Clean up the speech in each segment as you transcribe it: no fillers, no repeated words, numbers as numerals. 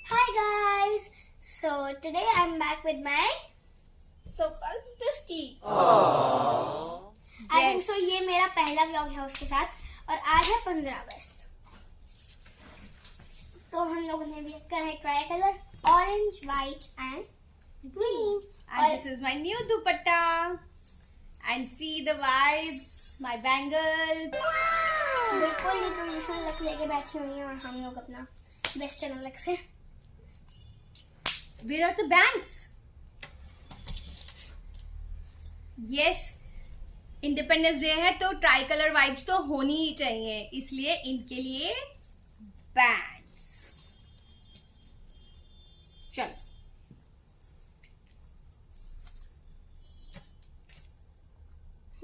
Hi guys! So today I'm back with my so-called bestie. I think so ये मेरा पहला vlog है उसके साथ और आज है 15 अगस्त। तो हम लोगों ने भी करा है try colour orange, white and green. And this is my new dupatta. And see the vibes, my bangles. बिल्कुल ये ट्रेडिशनल लुक लेके बैठी हुई है और हम लोग अपना वेस्टर्न अलग से। Where are the bands? Yes, independence day है तो ट्राई कलर वाइब्स तो होनी ही चाहिए, इसलिए इनके लिए बैंड्स। चलो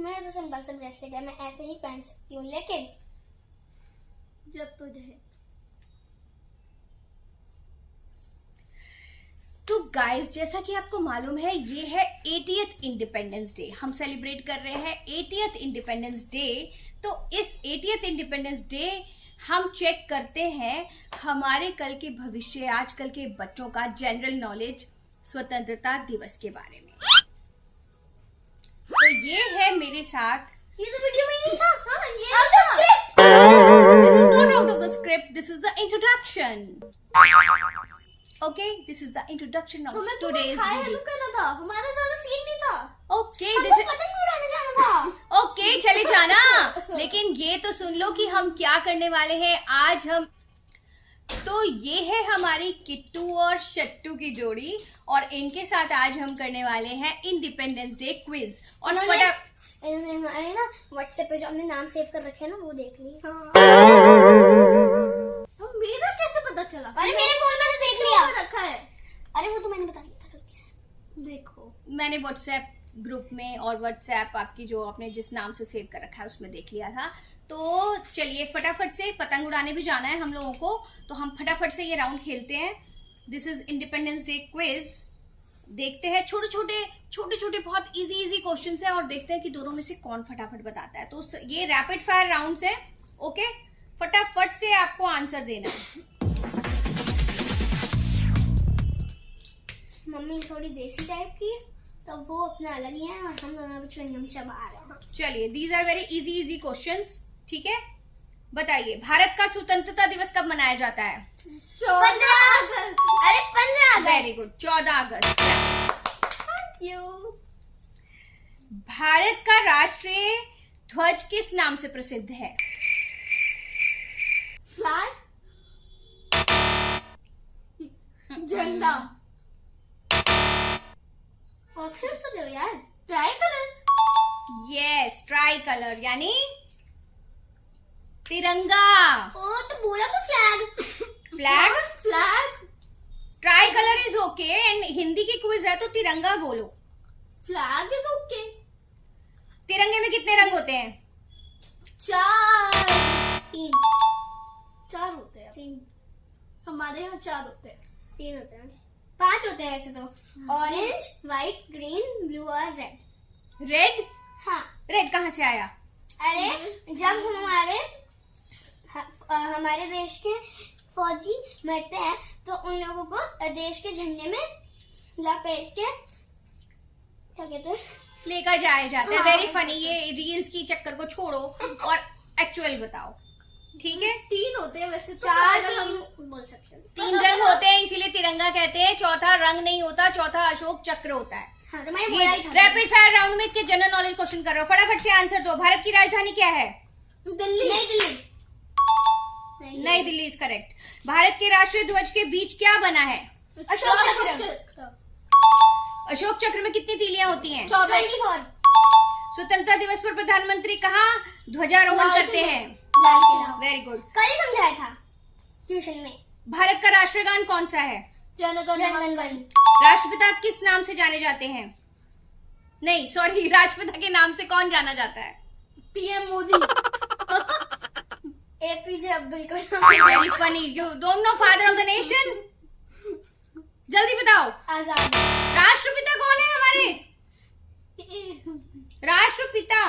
मेरा तो सिंपल सा ब्रेसलेट है, मैं ऐसे ही पहन सकती हूँ, लेकिन जब तो जो है तो गाइस, जैसा कि आपको मालूम है ये है 80th इंडिपेंडेंस डे। हम सेलिब्रेट कर रहे हैं 80th इंडिपेंडेंस डे। तो इस 80th इंडिपेंडेंस डे हम चेक करते हैं हमारे कल के भविष्य, आजकल के बच्चों का जनरल नॉलेज स्वतंत्रता दिवस के बारे में। तो ये है मेरे साथ, ये तो वीडियो में ही नहीं था। हाँ, ये out of script। This is not out of the script. This is the introduction. Okay, this is the introduction of हमें तो today's बस हाय video. हेलो करना था, हमारा ज्यादा सीन नहीं था। Okay, हमको this is पतंग उड़ाने जाना था। okay, चले जाना। लेकिन ये तो सुन लो कि हम क्या करने वाले हैं आज हम। तो ये है हमारी किट्टू और शट्टू की जोड़ी और इनके साथ आज हम करने वाले हैं इंडिपेंडेंस डे क्विज। और इन्होंने हमारे ना व्हाट्सएप पे जो हमने नाम सेव कर रखे हैं ना वो देख लिए। तो मेरा कैसे पता चला? अरे मेरे फोन में से देख लिया रखा है। अरे वो तो मैंने बता दिया था गलती से। देखो, मैंने व्हाट्सएप ग्रुप में और व्हाट्सएप आपकी जो आपने जिस नाम से सेव कर रखा है उसमें देख लिया था। तो चलिए फटाफट से, पतंग उड़ाने भी जाना है हम लोगों को, तो हम फटाफट से ये राउंड खेलते हैं। This is independence day quiz. देखते हैं, छोटे छोटे बहुत इजी क्वेश्चन है और देखते हैं कि दोनों में से कौन फटाफट बताता है। तो ये रैपिड फायर राउंड है। ओके, फटाफट से आपको आंसर देना है। मम्मी थोड़ी देसी टाइप की है तो वो अपना अलग ही है और हम दोनों अभी च्युइंगम चबा रहे हैं। चलिए, these are very easy questions. ठीक है, बताइए भारत का स्वतंत्रता दिवस कब मनाया जाता है? 15 अगस्त। अरे 15 अगस्त। वेरी गुड, 14 अगस्त। Thank you. भारत का राष्ट्रीय ध्वज किस नाम से प्रसिद्ध है? फ्लैग, झंडा। ऑप्शंस तो दो यार। Try colour. Yes, try colour यानी तिरंगा। ओ तो बोला तो flag. Flag, flag. Try colour is okay and Hindi की क्विज है तो तिरंगा बोलो। Flag is okay. तिरंगे में कितने रंग होते हैं? 4 3 4 होते हैं। 3 हमारे यहाँ 4 होते हैं। 3 होते हैं, 5 होते हैं ऐसे तो। ऑरेंज, व्हाइट, ग्रीन, ब्लू और रेड। रेड? हाँ। रेड कहाँ से आया? अरे जब हमारे देश के फौजी मरते हैं तो उन लोगों को देश के झंडे में लपेट के क्या कहते हैं, लेकर जाया जाता है। हाँ। Very funny. ये रील्स की चक्कर को छोड़ो और एक्चुअल बताओ। ठीक है, 3 होते हैं वैसे। 4 बोल सकते हैं। 3 रंग होते हैं इसीलिए तिरंगा कहते हैं। चौथा रंग नहीं होता, चौथा अशोक चक्र होता है। हाँ, तो मैंने बोला ही था। रैपिड फायर राउंड में इसके जनरल नॉलेज क्वेश्चन कर रहे हो, फटाफट से आंसर दो। भारत की राजधानी क्या है? दिल्ली। नई दिल्ली। नई दिल्ली इज करेक्ट। भारत के राष्ट्रीय ध्वज के बीच क्या बना है? अशोक चक्र। अशोक चक्र में कितनी तीलियां होती हैं? 24। स्वतंत्रता दिवस पर प्रधानमंत्री कहाँ ध्वजारोहण करते हैं? लाल किला। Very good. कल ही समझाया था ट्यूशन में। भारत का राष्ट्रगान कौन सा है? जन गण मन। राष्ट्रपिता किस नाम से जाने जाते हैं? नहीं सॉरी, राष्ट्रपिता के नाम से कौन जाना जाता है? PM Modi. APJ Abdul Kalam. Very funny. You don't know father of the nation? जल्दी बताओ। आजाद। राष्ट्रपिता कौन है हमारे? राष्ट्रपिता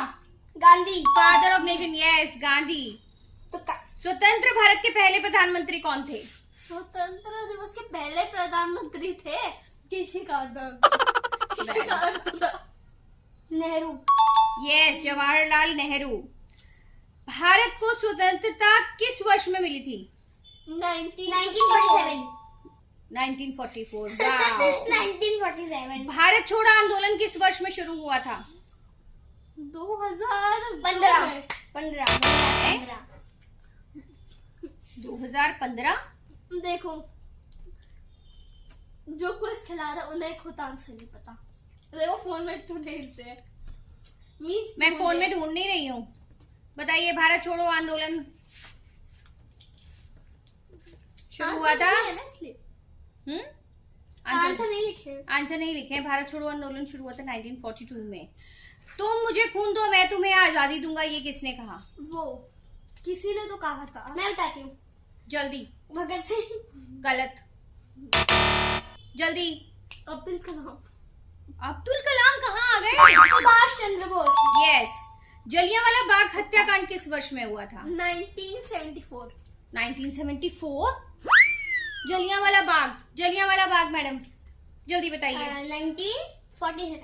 Gandhi. Father of nation, yes Gandhi. तो स्वतंत्र भारत के पहले प्रधानमंत्री कौन थे? स्वतंत्रता दिवस के पहले प्रधानमंत्री थे नेहरू। यस, जवाहरलाल नेहरू। भारत को स्वतंत्रता किस वर्ष में मिली थी? 1947। 1944। वाह। 1947। भारत छोड़ो आंदोलन किस वर्ष में शुरू हुआ था? 2015। 2015। देखो, जो क्विज खिला रहा है उन्हें खुद आंसर नहीं पता। देखो फोन में ढूंढ रहे हैं। मैं फोन में ढूंढ नहीं रही हूँ। बताइए, भारत छोड़ो आंदोलन शुरू हुआ था? आंसर नहीं लिखे। आंसर नहीं लिखे। भारत छोड़ो आंदोलन शुरू हुआ था 1942 में। तुम मुझे खून दो, मैं तुम्हें आजादी दूंगा, ये किसने कहा? वो किसी ने तो कहा था। मैं बताती हूँ। जल्दी। भगत सिंह। गलत। जल्दी। अब्दुल कलाम। अब्दुल कलाम कहाँ आ गए? सुभाष चंद्र बोस। यस। जलियांवाला बाग हत्याकांड किस वर्ष में हुआ था? 1974। 1974। जलियांवाला बाग मैडम, जल्दी बताइए। 1947।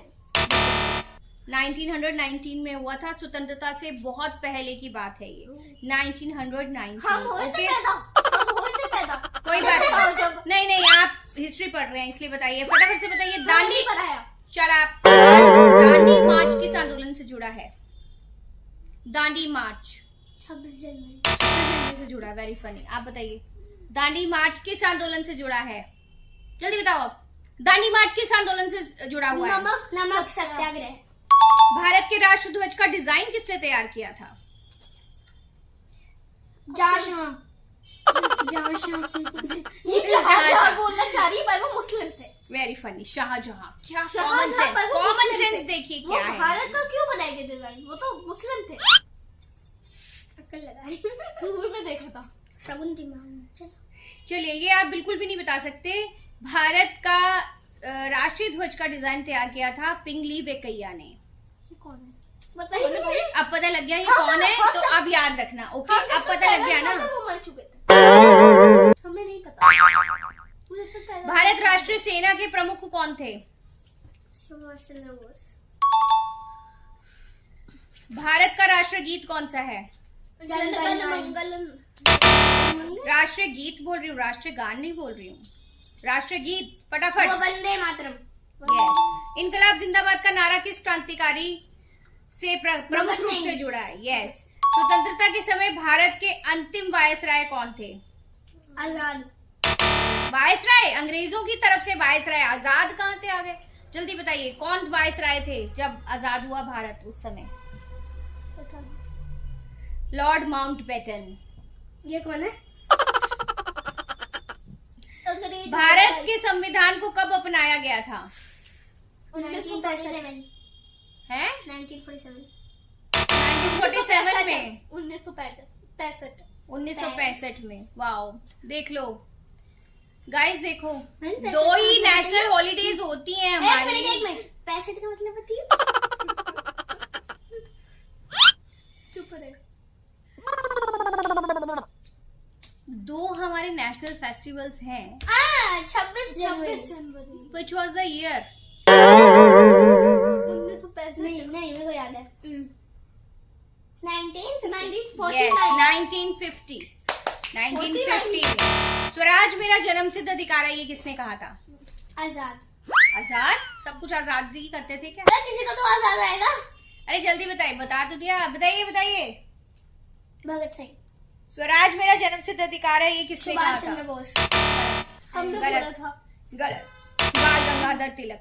1919 में हुआ था। स्वतंत्रता से बहुत पहले की बात है ये। 1919। हम हुए थे पैदा। कोई बात नहीं, आप हिस्ट्री पढ़ रहे हैं इसलिए बताइए, फटाफट से बताइए। दांडी दांडी मार्च किस आंदोलन से जुड़ा है? दांडी मार्च 26 जनवरी से जुड़ा है। Very funny. आप बताइए, दांडी मार्च किस आंदोलन से जुड़ा है? जल्दी बताओ आप। दांडी मार्च किस आंदोलन से जुड़ा हुआ है? नमक सत्याग्रह। भारत के राष्ट्र ध्वज का डिजाइन किसने तैयार किया था? शाहजहां बोलना चाह रही पर वो मुस्लिम थे। Very funny. शाहजहां। क्या कॉमन सेंस देखिए क्या है। भारत का क्यों बनाएंगे डिजाइन? वो तो मुस्लिम थे। अक्ल लगा रही। मूवी में देखा था। चलिए, ये आप बिल्कुल भी नहीं बता सकते। भारत का राष्ट्रीय ध्वज का डिजाइन तैयार किया था पिंगली वेंकैया ने। कौन है? अब पता लग गया ये कौन है, तो अब याद रखना। ओके, अब पता लग गया ना। वो मर चुके थे। हमें नहीं पता। भारत राष्ट्रीय सेना के प्रमुख कौन थे? सुभाष चंद्र बोस। भारत का राष्ट्रीय गीत कौन सा है? जन गण मंगल। राष्ट्रीय गीत बोल रही हूँ, राष्ट्रीय गान नहीं बोल रही हूँ। राष्ट्रीय गीत फटाफट। वंदे मातरम। यस। इनकलाब जिंदाबाद का नारा किस क्रांतिकारी से प्रमुख रूप से जुड़ा है? यस। स्वतंत्रता के समय भारत के अंतिम वायसराय कौन थे? आजाद। वायसराय अंग्रेजों की तरफ से वायसराय। आजाद कहाँ से आ गए? जल्दी बताइए, कौन वायसराय थे जब आजाद हुआ भारत उस समय? Lord Mountbatten. ये कौन है? भारत के संविधान को कब अपनाया गया था? 1947 है? 1947 में। 1965 में। वाओ, देख लो गाइस, देखो, दो ही नेशनल हॉलीडेज होती हैं हमारी। एक मिनट 65 का मतलब बताइए। चुप रहे। दो हमारे नेशनल फेस्टिवल्स हैं। 26 जनवरी। Which was the year? 1965। नहीं, मेरे को याद है। 1940। Yes, 1950। 1950 में स्वराज मेरा जन्मसिद्ध अधिकार है, ये किसने कहा था? आजाद। आजाद? सब कुछ आजादी करते थे क्या? किसी को तो आजाद आएगा। अरे जल्दी बताइए, बता तो दिया। बताइए। भगत सिंह। स्वराज मेरा जन्मसिद्ध अधिकार है, ये किसने कहा था? सुभाष चंद्र बोस। हमने गलत। बोला था। गलत। बाल गंगाधर तिलक।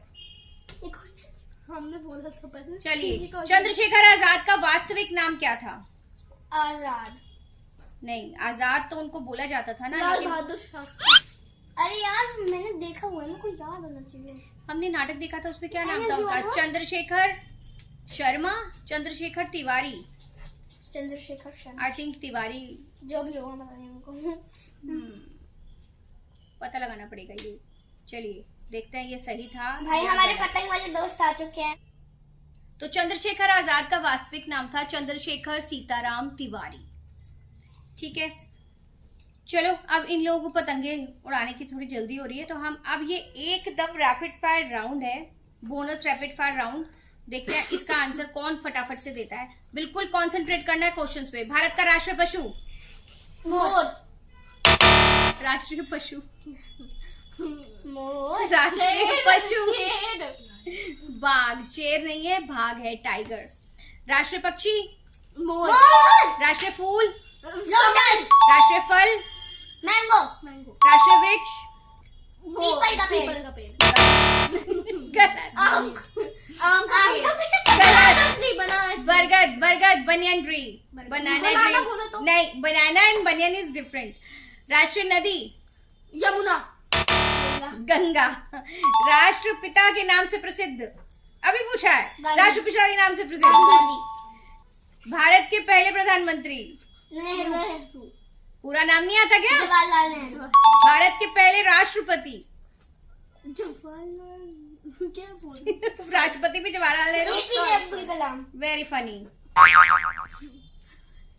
हमने बोला था पहले। चलिए, चंद्रशेखर आजाद का वास्तविक नाम क्या था? आजाद। नहीं, आजाद तो उनको बोला जाता था ना, लाल लेकिन बहादुर शास्त्री। अरे यार, मैंने देखा हुआ है, मेरे को याद होना चाहिए। हमने नाटक देखा था, उसमें क्या नाम था उनका? चंद्रशेखर शर्मा, चंद्रशेखर तिवारी। चंद्रशेखर शर्मा। I think Tiwari. जो भी होगा पता नहीं हमको। पता लगाना पड़ेगा ये। चलिए देखते हैं ये सही था। भाई हमारे पतंग वाले दोस्त आ चुके हैं। तो चंद्रशेखर आजाद का वास्तविक नाम था चंद्रशेखर सीताराम तिवारी। ठीक है, चलो अब इन लोगों को पतंगे उड़ाने की थोड़ी जल्दी हो रही है, तो हम अब ये एकदम रैपिड फायर राउंड है, बोनस रैपिड फायर राउंड। देखते हैं इसका आंसर कौन फटाफट से देता है। बिल्कुल कंसंट्रेट करना है क्वेश्चंस पे। भारत का राष्ट्रीय पशु? मोर। राष्ट्रीय पशु? मोर। राष्ट्रीय पशु शेर। बाघ। शेर नहीं है, बाघ है, टाइगर। राष्ट्रीय पक्षी? मोर। राष्ट्रीय फूल? लोटस। राष्ट्रीय फल? मैंगो। राष्ट्रीय वृक्ष? पीपल का पेड़। गलत। आम का पेड़। गलत। बरगद। बरगद। Banyan tree. बनाना ट्री नहीं, बनाना एंड बनियन इज डिफरेंट। राष्ट्रीय नदी? यमुना। गंगा। राष्ट्रपिता के नाम से प्रसिद्ध? अभी पूछा है। राष्ट्रपिता के नाम से प्रसिद्ध? गांधी। भारत के पहले प्रधानमंत्री? नेहरू। पूरा नाम नहीं आता क्या? जवाहरलाल नेहरू। भारत के पहले राष्ट्रपति? जवाहरलाल क्या बोल राष्ट्रपति भी Jawaharlal Nehru. APJ Abdul Kalam. Very funny.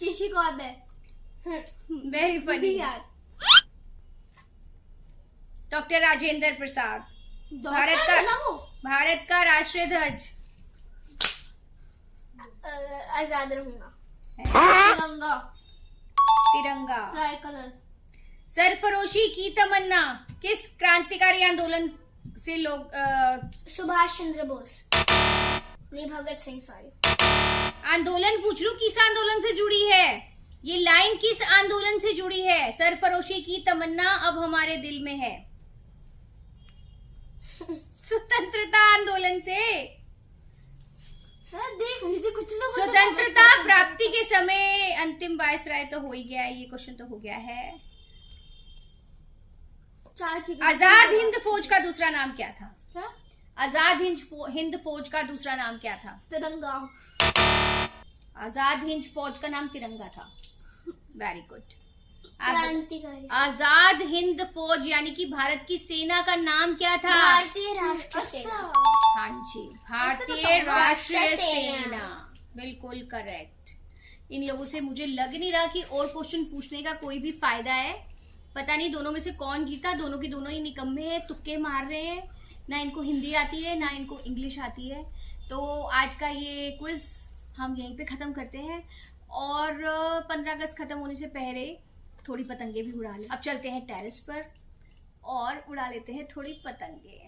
किसी को अब है वेरी फनी। यार डॉक्टर राजेंद्र प्रसाद। भारत का राष्ट्रीय ध्वज? आजाद रहूंगा। तिरंगा। तिरंगा। Try colour. सरफरोशी की तमन्ना किस क्रांतिकारी आंदोलन से लोग सुभाष चंद्र बोस। नहीं, भगत सिंह, सॉरी। आंदोलन पूछ लूं किस आंदोलन से जुड़ी है? ये लाइन किस आंदोलन से जुड़ी है? सरफरोशी की तमन्ना अब हमारे दिल में है। स्वतंत्रता आंदोलन से। देख मुझे कुछ ना कुछ स्वतंत्रता प्राप्ति के समय अंतिम वायसराय तो हो ही गया है, ये क्वेश्चन तो हो गया है। आजाद हिंद फौज का दूसरा नाम क्या था? आजाद हिंद फौज का दूसरा नाम क्या था? तिरंगा। आजाद हिंद फौज का नाम तिरंगा था। Very good. क्रांतिकारी। आजाद हिंद फौज यानी कि भारत की सेना का नाम क्या था? भारतीय राष्ट्रीय सेना। हाँ जी, भारतीय राष्ट्रीय सेना। बिल्कुल करेक्ट। इन लोगों से मुझे लग नहीं रहा कि और क्वेश्चन पूछने का कोई भी फायदा है। पता नहीं दोनों में से कौन जीता। दोनों की दोनों ही निकम्मे हैं, तुक्के मार रहे हैं। ना इनको हिंदी आती है ना इनको इंग्लिश आती है। तो आज का ये क्विज हम यहीं पे खत्म करते हैं और 15 अगस्त खत्म होने से पहले थोड़ी पतंगे भी उड़ा ले। अब चलते हैं टेरेस पर और उड़ा लेते हैं थोड़ी पतंगे।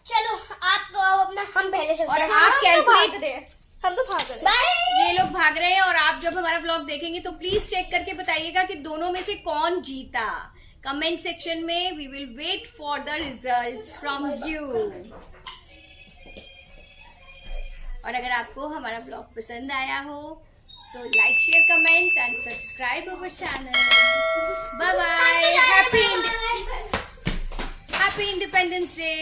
चलो आप तो आओ अपना, हम पहले चलते हैं। और आप कैलकुलेट, हम तो भाग रहे हैं। ये लोग भाग रहे हैं और आप जब हमारा व्लॉग देखेंगे तो प्लीज चेक करके बताइएगा कि दोनों में से कौन जीता। कमेंट सेक्शन में we will wait for the results from you. और अगर आपको हमारा व्लॉग पसंद आया हो तो like, share, comment and subscribe our channel. Bye bye. Happy independence day.